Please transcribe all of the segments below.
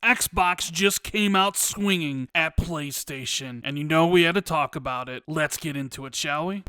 Xbox just came out swinging at PlayStation, and you know we had to talk about it. Let's get into it, shall we?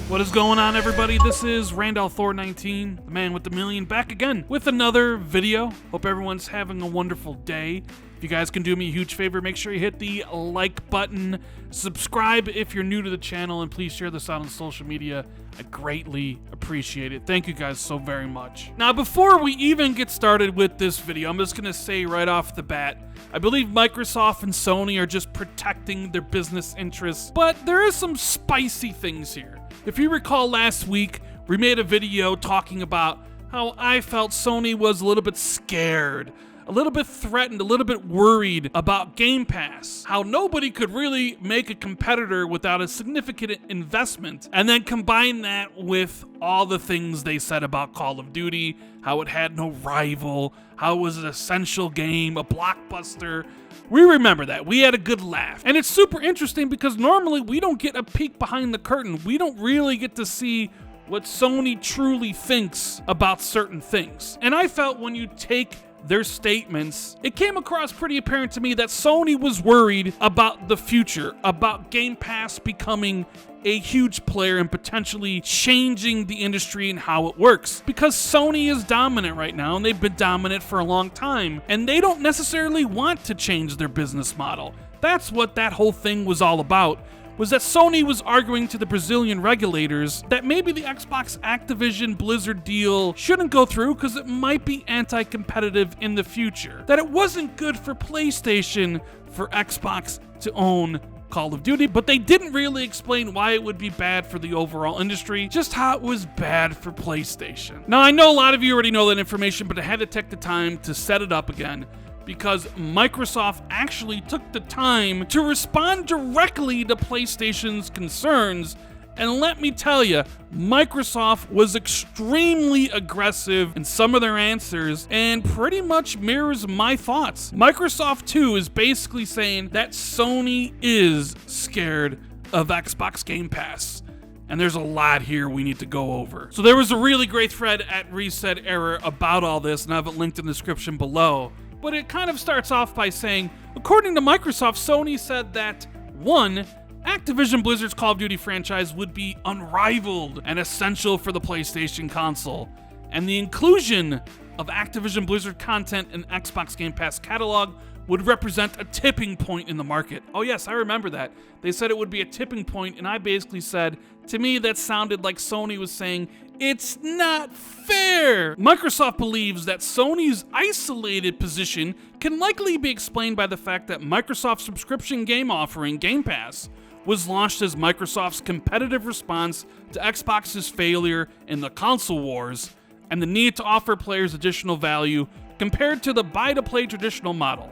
What is going on, everybody? This is Randall419, the man with the million, back again with another video. Hope everyone's having a wonderful day. If you guys can do me a huge favor, make sure you hit the like button, subscribe if you're new to the channel, and please share this out on social media. I greatly appreciate it. Thank you guys so very much. Now, before we even get started with this video, I'm just going to say right off the bat, I believe Microsoft and Sony are just protecting their business interests, but there is some spicy things here. If you recall last week, we made a video talking about how I felt Sony was a little bit scared, a little bit threatened, a little bit worried about Game Pass, how nobody could really make a competitor without a significant investment, and then combine that with all the things they said about Call of Duty, how it had no rival, how it was an essential game, a blockbuster. We remember that. We had a good laugh. And it's super interesting because normally we don't get a peek behind the curtain. We don't really get to see what Sony truly thinks about certain things. And I felt when you take their statements, it came across pretty apparent to me that Sony was worried about the future, about Game Pass becoming a huge player and potentially changing the industry and how it works. Because Sony is dominant right now, and they've been dominant for a long time, and they don't necessarily want to change their business model. That's what that whole thing was all about, was that Sony was arguing to the Brazilian regulators that maybe the Xbox Activision Blizzard deal shouldn't go through because it might be anti-competitive in the future. That it wasn't good for PlayStation for Xbox to own Call of Duty, but they didn't really explain why it would be bad for the overall industry, just how it was bad for PlayStation. Now, I know a lot of you already know that information, but I had to take the time to set it up again, because Microsoft actually took the time to respond directly to PlayStation's concerns. And let me tell you, Microsoft was extremely aggressive in some of their answers and pretty much mirrors my thoughts. Microsoft, too, is basically saying that Sony is scared of Xbox Game Pass. And there's a lot here we need to go over. So there was a really great thread at Reset Error about all this, and I have it linked in the description below. But it kind of starts off by saying, according to Microsoft, Sony said that, 1, Activision Blizzard's Call of Duty franchise would be unrivaled and essential for the PlayStation console, and the inclusion of Activision Blizzard content in Xbox Game Pass catalog would represent a tipping point in the market. Oh yes, I remember that. They said it would be a tipping point, and I basically said, to me that sounded like Sony was saying, it's not fair. Microsoft believes that Sony's isolated position can likely be explained by the fact that Microsoft's subscription game offering, Game Pass, was launched as Microsoft's competitive response to Xbox's failure in the console wars and the need to offer players additional value compared to the buy-to-play traditional model.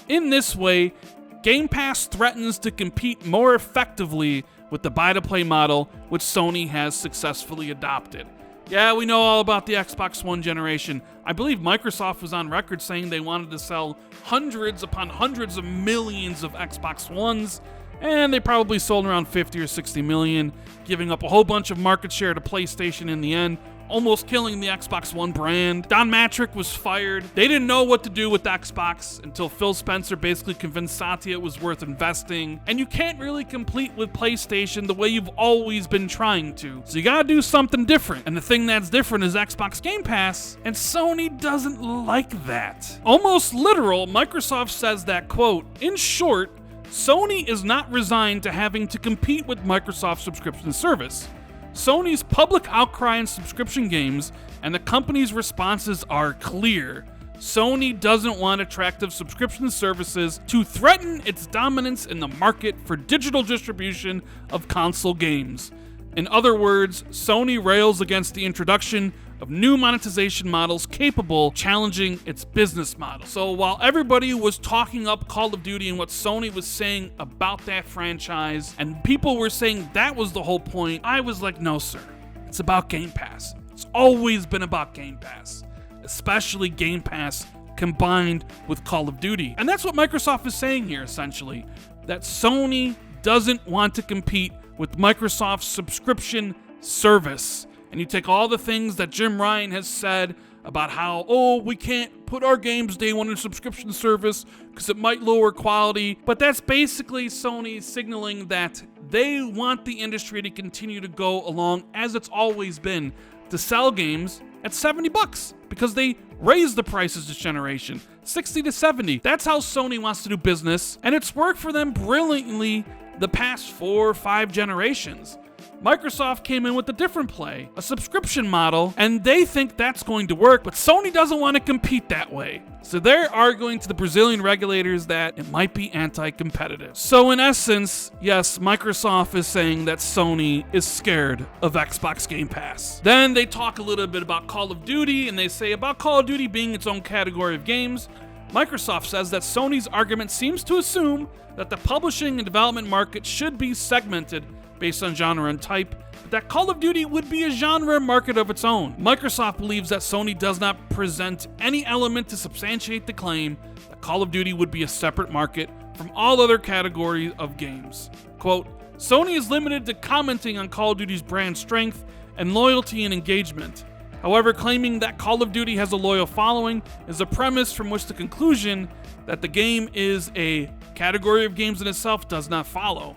In this way, Game Pass threatens to compete more effectively with the buy-to-play model, which Sony has successfully adopted. Yeah, we know all about the Xbox One generation. I believe Microsoft was on record saying they wanted to sell hundreds upon hundreds of millions of Xbox Ones, and they probably sold around 50 or 60 million, giving up a whole bunch of market share to PlayStation in the end, almost killing the Xbox One brand. Don Matrick was fired. They didn't know what to do with Xbox until Phil Spencer basically convinced Satya it was worth investing. And you can't really compete with PlayStation the way you've always been trying to. So you gotta do something different. And the thing that's different is Xbox Game Pass, and Sony doesn't like that. Almost literal, Microsoft says that, quote, in short, Sony is not resigned to having to compete with Microsoft's subscription service. Sony's public outcry in subscription games and the company's responses are clear. Sony doesn't want attractive subscription services to threaten its dominance in the market for digital distribution of console games. In other words, Sony rails against the introduction of new monetization models capable of challenging its business model. So while everybody was talking up Call of Duty and what Sony was saying about that franchise, and people were saying that was the whole point, I was like, no sir, it's about Game Pass. It's always been about Game Pass, especially Game Pass combined with Call of Duty. And that's what Microsoft is saying here, essentially, that Sony doesn't want to compete with Microsoft's subscription service. And you take all the things that Jim Ryan has said about how, oh, we can't put our games day one in subscription service because it might lower quality. But that's basically Sony signaling that they want the industry to continue to go along as it's always been, to sell games at $70 because they raised the prices this generation, 60 to 70. That's how Sony wants to do business, and it's worked for them brilliantly the past 4 or 5 generations. Microsoft came in with a different play, a subscription model, and they think that's going to work, but Sony doesn't want to compete that way. So they're arguing to the Brazilian regulators that it might be anti-competitive. So in essence, yes, Microsoft is saying that Sony is scared of Xbox Game Pass. Then they talk a little bit about Call of Duty, and they say about Call of Duty being its own category of games, Microsoft says that Sony's argument seems to assume that the publishing and development market should be segmented based on genre and type, but that Call of Duty would be a genre market of its own. Microsoft believes that Sony does not present any element to substantiate the claim that Call of Duty would be a separate market from all other categories of games. Quote, Sony is limited to commenting on Call of Duty's brand strength and loyalty and engagement. However, claiming that Call of Duty has a loyal following is a premise from which the conclusion that the game is a category of games in itself does not follow.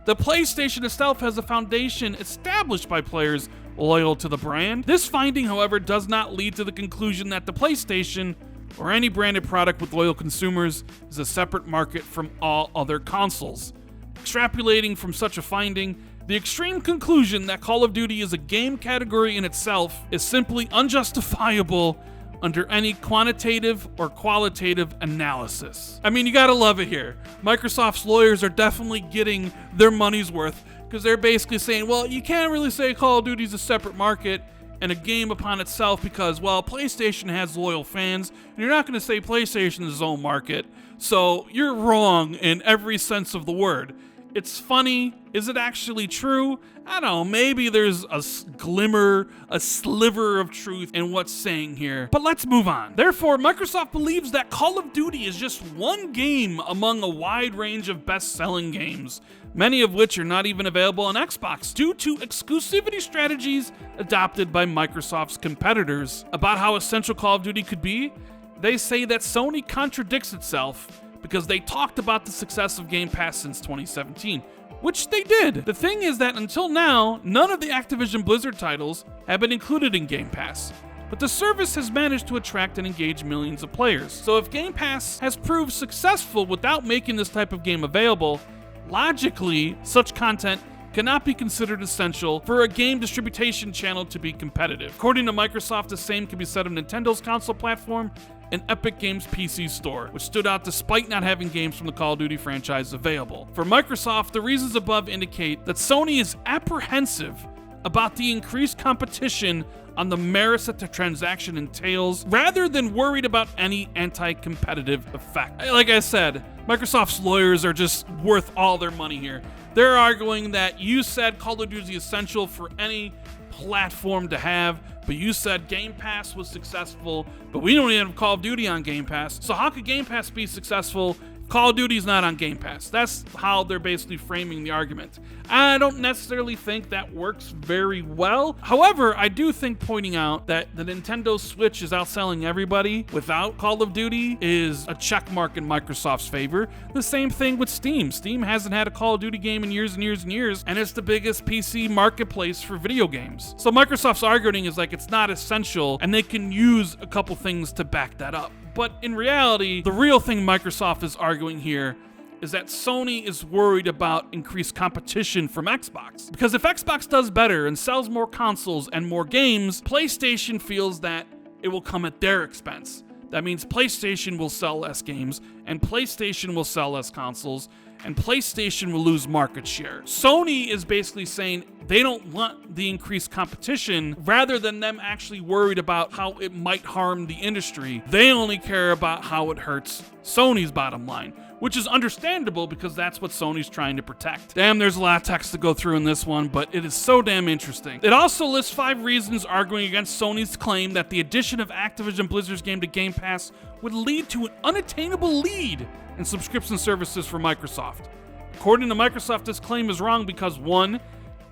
The PlayStation itself has a foundation established by players loyal to the brand. This finding, however, does not lead to the conclusion that the PlayStation or any branded product with loyal consumers is a separate market from all other consoles. Extrapolating from such a finding, the extreme conclusion that Call of Duty is a game category in itself is simply unjustifiable under any quantitative or qualitative analysis. I mean, you gotta love it here. Microsoft's lawyers are definitely getting their money's worth because they're basically saying, well, you can't really say Call of Duty is a separate market and a game upon itself because, well, PlayStation has loyal fans, and you're not gonna say PlayStation is its own market, so you're wrong in every sense of the word. It's funny. Is it actually true? I don't know. Maybe there's a glimmer, a sliver of truth in what's saying here. But let's move on. Therefore, Microsoft believes that Call of Duty is just one game among a wide range of best-selling games, many of which are not even available on Xbox due to exclusivity strategies adopted by Microsoft's competitors. About how essential Call of Duty could be, they say that Sony contradicts itself because they talked about the success of Game Pass since 2017, which they did. The thing is that until now, none of the Activision Blizzard titles have been included in Game Pass, but the service has managed to attract and engage millions of players. So if Game Pass has proved successful without making this type of game available, logically, such content cannot be considered essential for a game distribution channel to be competitive. According to Microsoft, the same can be said of Nintendo's console platform and Epic Games' PC store, which stood out despite not having games from the Call of Duty franchise available. For Microsoft, the reasons above indicate that Sony is apprehensive about the increased competition on the merits that the transaction entails, rather than worried about any anti-competitive effect. Like I said, Microsoft's lawyers are just worth all their money here. They're arguing that you said Call of Duty is essential for any platform to have, but you said Game Pass was successful, but we don't even have Call of Duty on Game Pass. So how could Game Pass be successful if Call of Duty is not on Game Pass? That's how they're basically framing the argument. I don't necessarily think that works very well. However, I do think pointing out that the Nintendo Switch is outselling everybody without Call of Duty is a check mark in Microsoft's favor. The same thing with Steam. Steam hasn't had a Call of Duty game in years and years and years, and it's the biggest PC marketplace for video games. So Microsoft's arguing is like it's not essential, and they can use a couple things to back that up. But in reality, the real thing Microsoft is arguing here is that Sony is worried about increased competition from Xbox. Because if Xbox does better and sells more consoles and more games, PlayStation feels that it will come at their expense. That means PlayStation will sell less games, and PlayStation will sell less consoles, and PlayStation will lose market share. Sony is basically saying they don't want the increased competition rather than them actually worried about how it might harm the industry. They only care about how it hurts Sony's bottom line, which is understandable because that's what Sony's trying to protect. Damn, there's a lot of text to go through in this one, but it is so damn interesting. It also lists 5 reasons arguing against Sony's claim that the addition of Activision Blizzard's game to Game Pass would lead to an unattainable lead in subscription services for Microsoft. According to Microsoft, this claim is wrong because 1,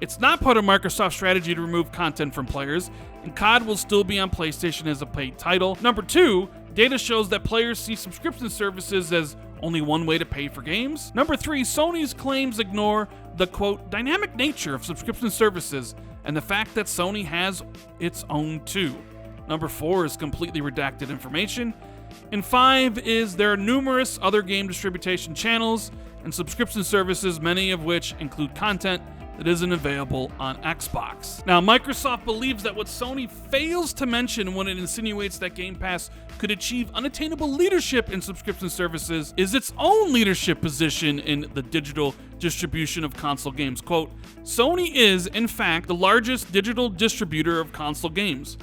It's not part of Microsoft's strategy to remove content from players, and COD will still be on PlayStation as a paid title. Number 2, data shows that players see subscription services as only one way to pay for games. Number 3, Sony's claims ignore the, quote, dynamic nature of subscription services and the fact that Sony has its own too. Number 4 is completely redacted information. And 5 is there are numerous other game distribution channels and subscription services, many of which include content that isn't available on Xbox. Now, Microsoft believes that what Sony fails to mention when it insinuates that Game Pass could achieve unattainable leadership in subscription services is its own leadership position in the digital distribution of console games. Quote, Sony is, in fact, the largest digital distributor of console games.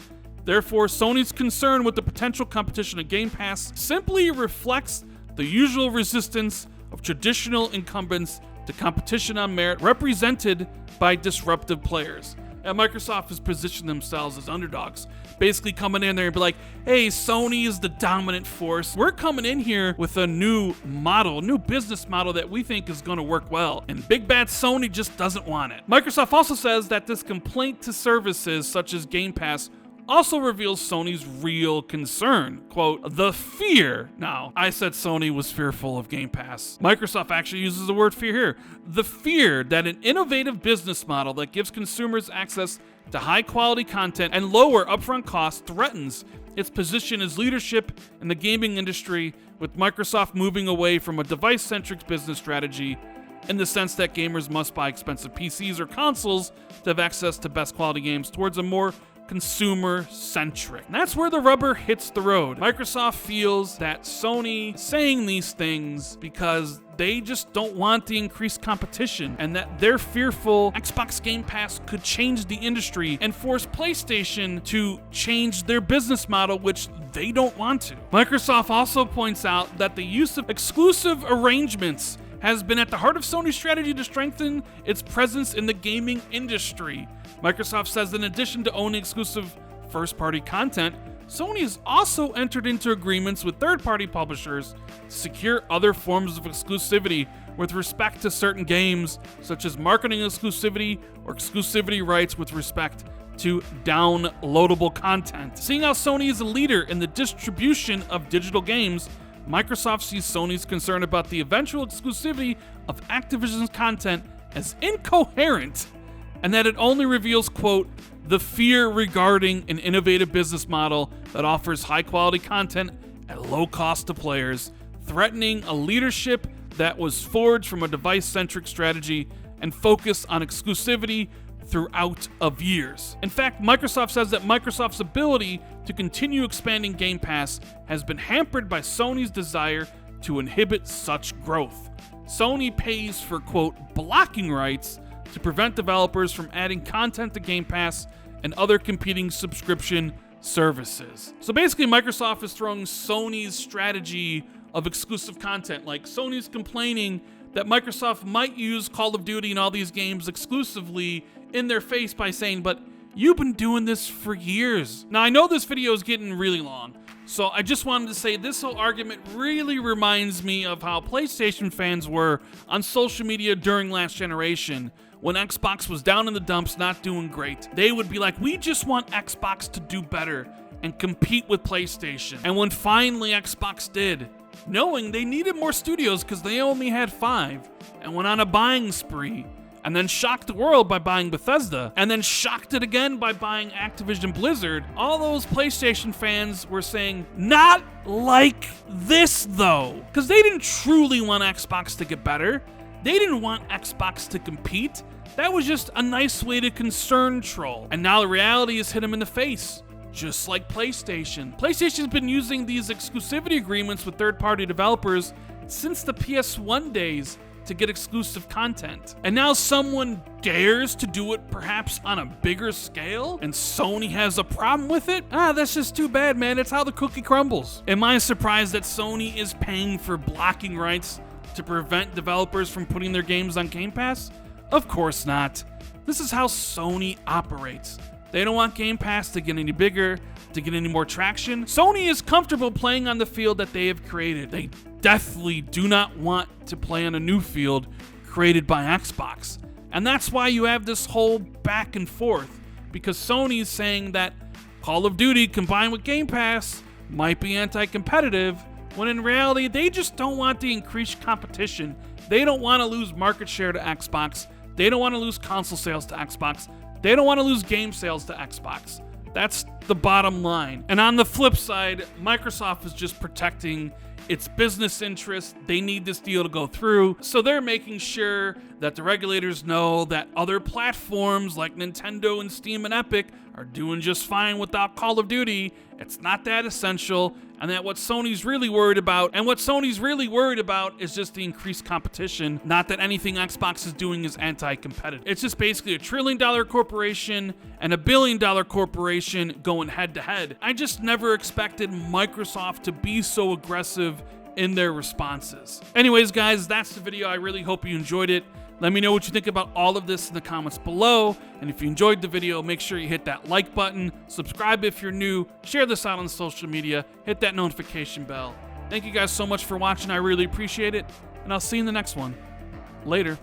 Therefore, Sony's concern with the potential competition of Game Pass simply reflects the usual resistance of traditional incumbents to competition on merit represented by disruptive players. And Microsoft has positioned themselves as underdogs, basically coming in there and be like, hey, Sony is the dominant force. We're coming in here with a new model, new business model that we think is going to work well. And big bad Sony just doesn't want it. Microsoft also says that this complaint to services such as Game Pass also reveals Sony's real concern. Quote, the fear. Now, I said Sony was fearful of Game Pass. Microsoft actually uses the word fear here. The fear that an innovative business model that gives consumers access to high-quality content and lower upfront costs threatens its position as leadership in the gaming industry, with Microsoft moving away from a device-centric business strategy in the sense that gamers must buy expensive PCs or consoles to have access to best quality games towards a more consumer-centric. That's where the rubber hits the road. Microsoft feels that Sony is saying these things because they just don't want the increased competition, and that they're fearful Xbox Game Pass could change the industry and force PlayStation to change their business model, which they don't want to. Microsoft also points out that the use of exclusive arrangements has been at the heart of Sony's strategy to strengthen its presence in the gaming industry. Microsoft says in addition to owning exclusive first-party content, Sony has also entered into agreements with third-party publishers to secure other forms of exclusivity with respect to certain games, such as marketing exclusivity or exclusivity rights with respect to downloadable content. Seeing how Sony is a leader in the distribution of digital games, Microsoft sees Sony's concern about the eventual exclusivity of Activision's content as incoherent, and that it only reveals, quote, the fear regarding an innovative business model that offers high-quality content at low cost to players, threatening a leadership that was forged from a device-centric strategy and focus on exclusivity throughout of years. In fact, Microsoft says that Microsoft's ability to continue expanding Game Pass has been hampered by Sony's desire to inhibit such growth. Sony pays for, quote, blocking rights to prevent developers from adding content to Game Pass and other competing subscription services. So basically, Microsoft is throwing Sony's strategy of exclusive content. Like, Sony's complaining that Microsoft might use Call of Duty and all these games exclusively in their face by saying, but you've been doing this for years. Now, I know this video is getting really long, so I just wanted to say this whole argument really reminds me of how PlayStation fans were on social media during last generation. When Xbox was down in the dumps, not doing great, they would be like, we just want Xbox to do better and compete with PlayStation. And when finally Xbox did, knowing they needed more studios because they only had 5, and went on a buying spree, and then shocked the world by buying Bethesda, and then shocked it again by buying Activision Blizzard, all those PlayStation fans were saying, not like this though. Because they didn't truly want Xbox to get better. They didn't want Xbox to compete. That was just a nice way to concern troll. And now the reality has hit him in the face. Just like PlayStation. PlayStation's been using these exclusivity agreements with third-party developers since the PS1 days to get exclusive content. And now someone dares to do it perhaps on a bigger scale, and Sony has a problem with it? That's just too bad, man. It's how the cookie crumbles. Am I surprised that Sony is paying for blocking rights to prevent developers from putting their games on Game Pass? Of course not. This is how Sony operates. They don't want Game Pass to get any bigger, to get any more traction. Sony is comfortable playing on the field that they have created. They definitely do not want to play on a new field created by Xbox. And that's why you have this whole back and forth, because Sony's saying that Call of Duty combined with Game Pass might be anti-competitive, when in reality they just don't want the increased competition. They don't want to lose market share to Xbox. They don't want to lose console sales to Xbox. They don't want to lose game sales to Xbox. That's the bottom line. And on the flip side, Microsoft is just protecting its business interests. They need this deal to go through, so they're making sure that the regulators know that other platforms like Nintendo and Steam and Epic are doing just fine without Call of Duty. It's not that essential, and that what Sony's really worried about, is just the increased competition, not that anything Xbox is doing is anti-competitive. It's just basically a $1 trillion corporation and a $1 billion corporation going head to head. I just never expected Microsoft to be so aggressive in their responses. Anyways, guys, that's the video. I really hope you enjoyed it. Let me know what you think about all of this in the comments below. And if you enjoyed the video, make sure you hit that like button, subscribe if you're new, share this out on social media, hit that notification bell. Thank you guys so much for watching. I really appreciate it. And I'll see you in the next one. Later.